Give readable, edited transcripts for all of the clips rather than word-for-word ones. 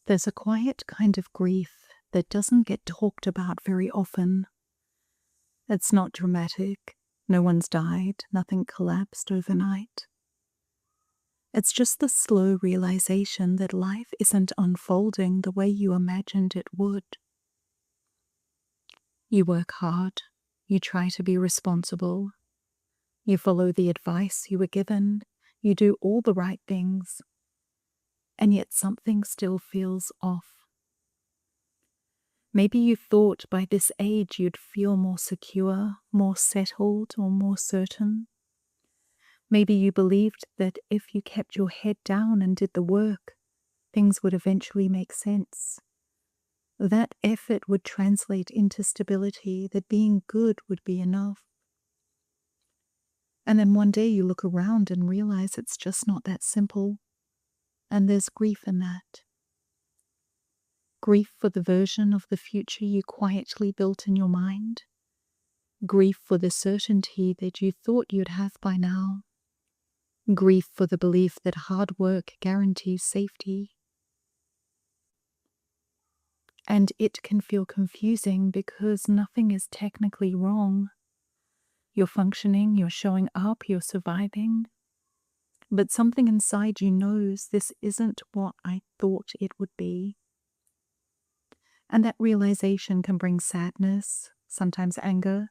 There's a quiet kind of grief that doesn't get talked about very often. It's not dramatic. No one's died. Nothing collapsed overnight. It's just the slow realization that life isn't unfolding the way you imagined it would. You work hard. You try to be responsible. You follow the advice you were given. You do all the right things. And yet something still feels off. Maybe you thought by this age you'd feel more secure, more settled, or more certain. Maybe you believed that if you kept your head down and did the work, things would eventually make sense. That effort would translate into stability, that being good would be enough. And then one day you look around and realize it's just not that simple. And there's grief in that. Grief for the version of the future you quietly built in your mind. Grief for the certainty that you thought you'd have by now. Grief for the belief that hard work guarantees safety. And it can feel confusing because nothing is technically wrong. You're functioning, you're showing up, you're surviving. But something inside you knows this isn't what I thought it would be. And that realization can bring sadness, sometimes anger,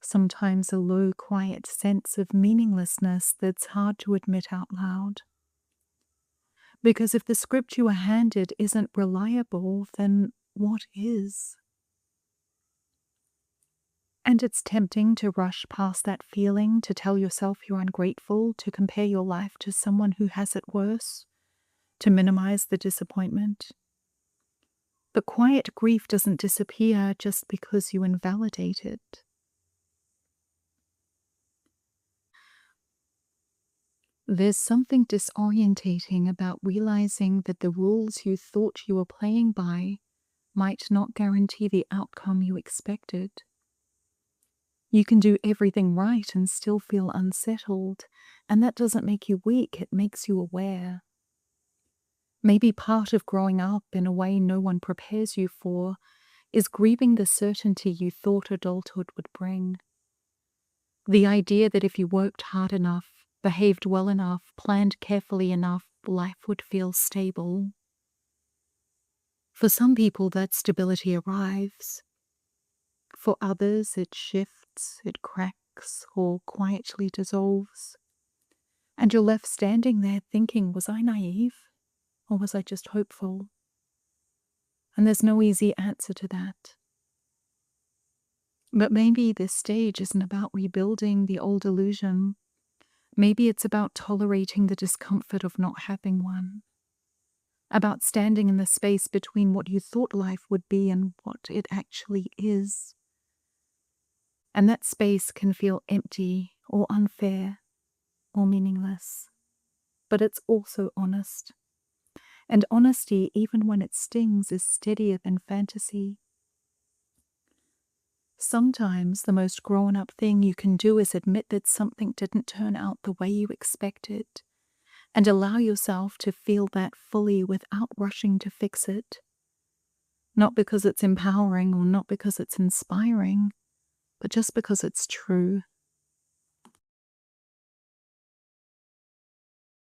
sometimes a low, quiet sense of meaninglessness that's hard to admit out loud. Because if the script you were handed isn't reliable, then what is? And it's tempting to rush past that feeling, to tell yourself you're ungrateful, to compare your life to someone who has it worse, to minimize the disappointment. But quiet grief doesn't disappear just because you invalidate it. There's something disorientating about realizing that the rules you thought you were playing by might not guarantee the outcome you expected. You can do everything right and still feel unsettled, and that doesn't make you weak, it makes you aware. Maybe part of growing up in a way no one prepares you for is grieving the certainty you thought adulthood would bring. The idea that if you worked hard enough, behaved well enough, planned carefully enough, life would feel stable. For some people, that stability arrives. For others, it shifts, it cracks, or quietly dissolves. And you're left standing there thinking, was I naive? Or was I just hopeful? And there's no easy answer to that. But maybe this stage isn't about rebuilding the old illusion. Maybe it's about tolerating the discomfort of not having one. About standing in the space between what you thought life would be and what it actually is. And that space can feel empty or unfair or meaningless. But it's also honest. And honesty, even when it stings, is steadier than fantasy. Sometimes the most grown-up thing you can do is admit that something didn't turn out the way you expected, and allow yourself to feel that fully without rushing to fix it. Not because it's empowering or not because it's inspiring, but just because it's true.